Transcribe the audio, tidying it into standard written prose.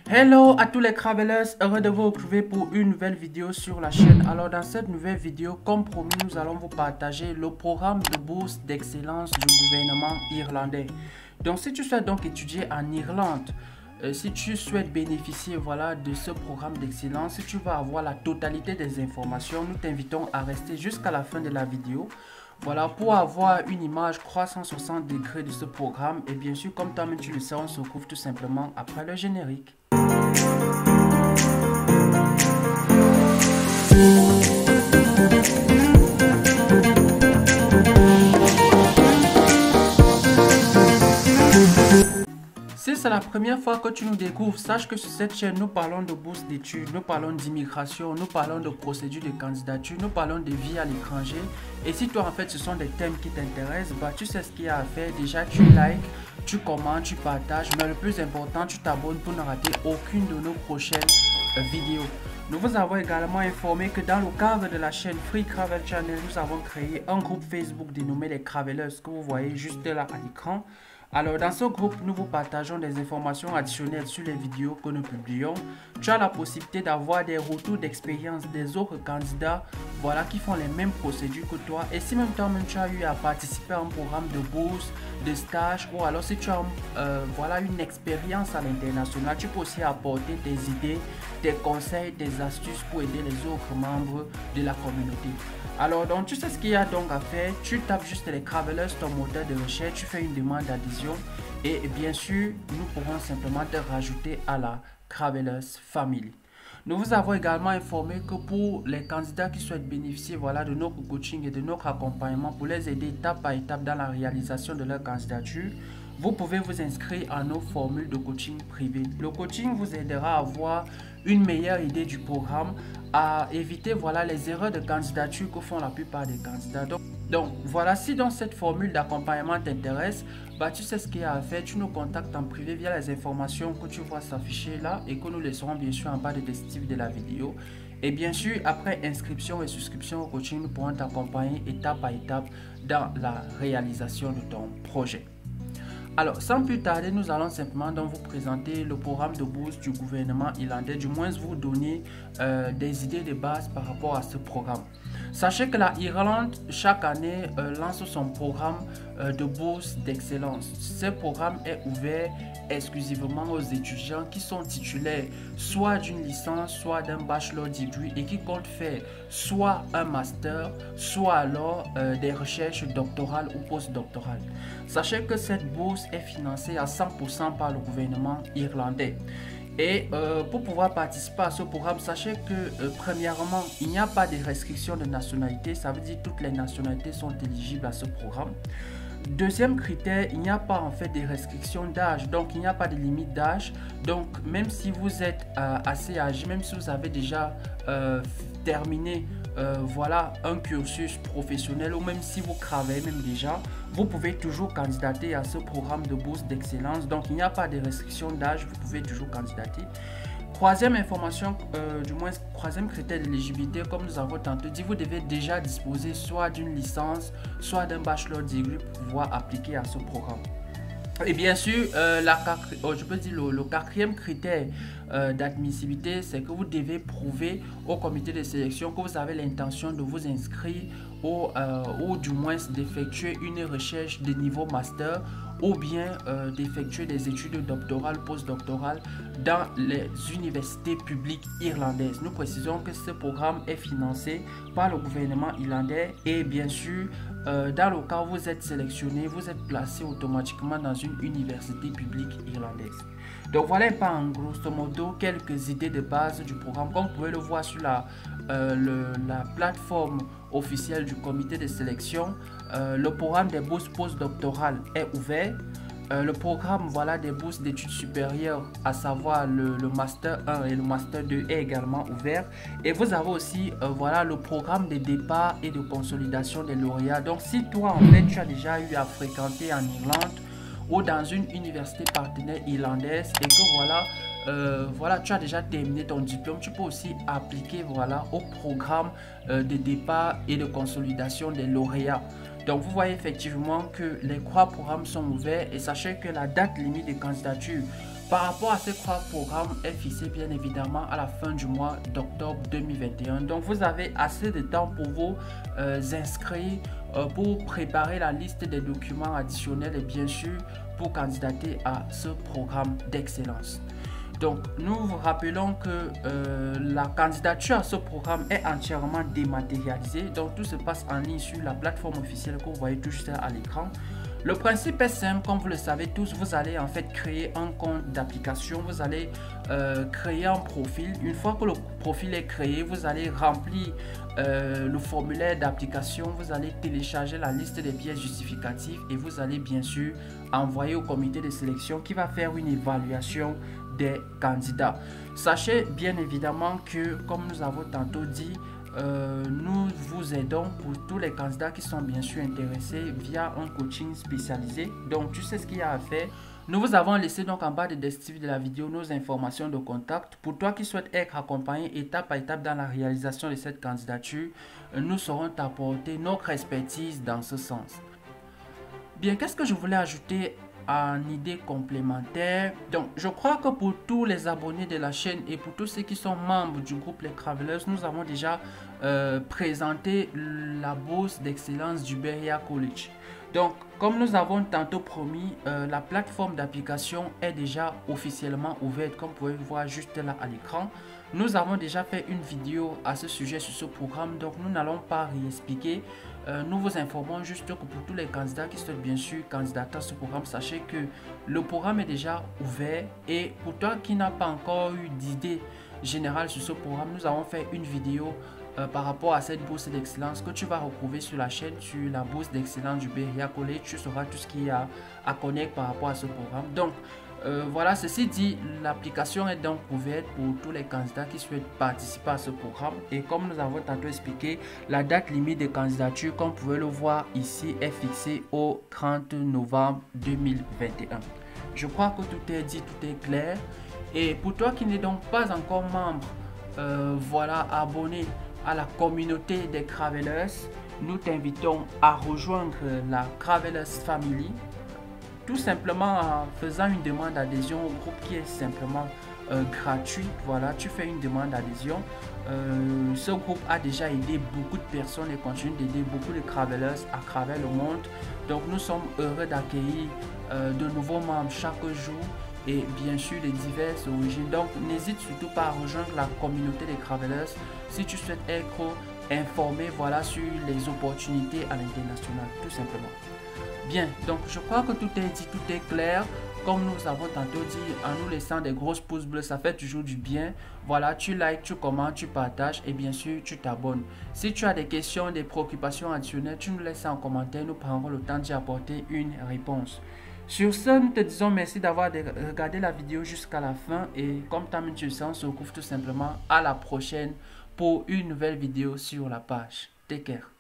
Hello à tous les travelers, heureux de vous retrouver pour une nouvelle vidéo sur la chaîne. Alors dans cette nouvelle vidéo, comme promis, nous allons vous partager le programme de bourse d'excellence du gouvernement irlandais. Donc si tu souhaites donc étudier en Irlande, si tu souhaites bénéficier de ce programme d'excellence, si tu vas avoir la totalité des informations, nous t'invitons à rester jusqu'à la fin de la vidéo. Pour avoir une image 360 degrés de ce programme. Et bien sûr, comme toi-même tu le sais, on se retrouve tout simplement après le générique. Si c'est la première fois que tu nous découvres, sache que sur cette chaîne, nous parlons de bourse d'études, nous parlons d'immigration, nous parlons de procédures de candidature, nous parlons de vie à l'étranger. Et si toi, en fait, ce sont des thèmes qui t'intéressent, tu sais ce qu'il y a à faire. Déjà, tu likes, tu commentes, tu partages, mais le plus important, tu t'abonnes pour ne rater aucune de nos prochaines vidéos. Nous vous avons également informé que dans le cadre de la chaîne Free Travel Channel, nous avons créé un groupe Facebook dénommé les Travelers que vous voyez juste là à l'écran. Alors dans ce groupe, nous vous partageons des informations additionnelles sur les vidéos que nous publions. Tu as la possibilité d'avoir des retours d'expérience des autres candidats qui font les mêmes procédures que toi. Et si même toi-même tu as eu à participer à un programme de bourse, de stage, ou alors si tu as une expérience à l'international, tu peux aussi apporter tes idées, tes conseils, tes astuces pour aider les autres membres de la communauté. Alors donc tu sais ce qu'il y a donc à faire, tu tapes juste les Travelers, ton moteur de recherche, tu fais une demande d'adhésion et bien sûr nous pourrons simplement te rajouter à la Travelers Family. Nous vous avons également informé que pour les candidats qui souhaitent bénéficier de notre coaching et de notre accompagnement pour les aider étape par étape dans la réalisation de leur candidature, vous pouvez vous inscrire à nos formules de coaching privé. Le coaching vous aidera à avoir une meilleure idée du programme, à éviter les erreurs de candidature que font la plupart des candidats. Donc si dans cette formule d'accompagnement t'intéresse, tu sais ce qu'il y a à faire, tu nous contactes en privé via les informations que tu vois s'afficher là et que nous laisserons bien sûr en bas de descriptif de la vidéo. Et bien sûr, après inscription et souscription au coaching, nous pourrons t'accompagner étape par étape dans la réalisation de ton projet. Alors, sans plus tarder, nous allons simplement donc vous présenter le programme de bourse du gouvernement irlandais, du moins vous donner des idées de base par rapport à ce programme. Sachez que la Irlande, chaque année, lance son programme de bourse d'excellence. Ce programme est ouvert exclusivement aux étudiants qui sont titulaires soit d'une licence, soit d'un bachelor degree et qui comptent faire soit un master, soit alors des recherches doctorales ou postdoctorales. Sachez que cette bourse est financée à 100% par le gouvernement irlandais. Et pour pouvoir participer à ce programme, sachez que premièrement, il n'y a pas de restriction de nationalité. Ça veut dire que toutes les nationalités sont éligibles à ce programme. Deuxième critère, il n'y a pas en fait de restrictions d'âge, donc il n'y a pas de limite d'âge. Donc même si vous êtes assez âgé, même si vous avez déjà terminé un cursus professionnel ou même si vous travaillez même déjà, vous pouvez toujours candidater à ce programme de bourse d'excellence. Donc il n'y a pas de restriction d'âge, vous pouvez toujours candidater. Troisième information, troisième critère d'éligibilité, comme nous avons tantôt dit, vous devez déjà disposer soit d'une licence, soit d'un bachelor degree pour pouvoir appliquer à ce programme. Et bien sûr, le quatrième critère d'admissibilité, c'est que vous devez prouver au comité de sélection que vous avez l'intention de vous inscrire ou du moins d'effectuer une recherche de niveau master ou bien d'effectuer des études doctorales, postdoctorales dans les universités publiques irlandaises. Nous précisons que ce programme est financé par le gouvernement irlandais et bien sûr, dans le cas où vous êtes sélectionné, vous êtes placé automatiquement dans une université publique irlandaise. Donc voilà en grosso modo quelques idées de base du programme. Comme vous pouvez le voir sur la plateforme officielle du comité de sélection, le programme des bourses postdoctorales est ouvert. Le programme des bourses d'études supérieures, à savoir le Master 1 et le Master 2 est également ouvert. Et vous avez aussi le programme de départ et de consolidation des lauréats. Donc si toi en fait tu as déjà eu à fréquenter en Irlande ou dans une université partenaire irlandaise et que tu as déjà terminé ton diplôme, tu peux aussi appliquer au programme de départ et de consolidation des lauréats. Donc vous voyez effectivement que les 3 programmes sont ouverts et sachez que la date limite de candidature par rapport à ces 3 programmes est fixé bien évidemment à la fin du mois d'octobre 2021. Donc vous avez assez de temps pour vous inscrire, pour préparer la liste des documents additionnels et bien sûr pour candidater à ce programme d'excellence. Donc nous vous rappelons que la candidature à ce programme est entièrement dématérialisée. Donc tout se passe en ligne sur la plateforme officielle que vous voyez tout juste à l'écran. Le principe est simple, comme vous le savez tous, vous allez en fait créer un compte d'application, vous allez créer un profil. Une fois que le profil est créé, vous allez remplir le formulaire d'application, vous allez télécharger la liste des pièces justificatives et vous allez bien sûr envoyer au comité de sélection qui va faire une évaluation des candidats. Sachez bien évidemment que, comme nous avons tantôt dit, nous vous aidons pour tous les candidats qui sont bien sûr intéressés via un coaching spécialisé. Donc tu sais ce qu'il y a à faire. Nous vous avons laissé donc en bas de description de la vidéo nos informations de contact. Pour toi qui souhaites être accompagné étape par étape dans la réalisation de cette candidature, nous saurons t'apporter notre expertise dans ce sens. Bien, qu'est-ce que je voulais ajouter en idée complémentaire? Donc, je crois que pour tous les abonnés de la chaîne et pour tous ceux qui sont membres du groupe Les Travelers, nous avons déjà présenté la bourse d'excellence du Beria College. Donc, comme nous avons tantôt promis, la plateforme d'application est déjà officiellement ouverte, comme vous pouvez le voir juste là à l'écran. Nous avons déjà fait une vidéo à ce sujet sur ce programme, donc nous n'allons pas réexpliquer. Nous vous informons juste que pour tous les candidats qui souhaitent bien sûr candidater à ce programme, sachez que le programme est déjà ouvert. Et pour toi qui n'as pas encore eu d'idée générale sur ce programme, nous avons fait une vidéo par rapport à cette bourse d'excellence que tu vas retrouver sur la chaîne, sur la bourse d'excellence du Beria College. Tu sauras tout ce qu'il y a à connaître par rapport à ce programme. Donc voilà, ceci dit, l'application est donc ouverte pour tous les candidats qui souhaitent participer à ce programme. Et comme nous avons tantôt expliqué, la date limite de candidature, comme vous pouvez le voir ici, est fixée au 30 novembre 2021. Je crois que tout est dit, tout est clair. Et pour toi qui n'es donc pas encore membre, voilà, abonné à la communauté des Travelers, nous t'invitons à rejoindre la Travelers Family, tout simplement en faisant une demande d'adhésion au groupe qui est simplement gratuit. Voilà, tu fais une demande d'adhésion. Ce groupe a déjà aidé beaucoup de personnes et continue d'aider beaucoup de travelers à travers le monde. Donc nous sommes heureux d'accueillir de nouveaux membres chaque jour et bien sûr de diverses origines. Donc n'hésite surtout pas à rejoindre la communauté des travelers si tu souhaites être informé, voilà, sur les opportunités à l'international, tout simplement. Bien, donc je crois que tout est dit, tout est clair. Comme nous avons tantôt dit, en nous laissant des grosses pouces bleus, ça fait toujours du bien. Voilà, tu likes, tu commentes, tu partages et bien sûr, tu t'abonnes. Si tu as des questions, des préoccupations additionnelles, tu nous laisses en commentaire. Nous prendrons le temps d'y apporter une réponse. Sur ce, nous te disons merci d'avoir regardé la vidéo jusqu'à la fin. Et comme tu as mis tu sens, on se retrouve tout simplement à la prochaine pour une nouvelle vidéo sur la page. Take care.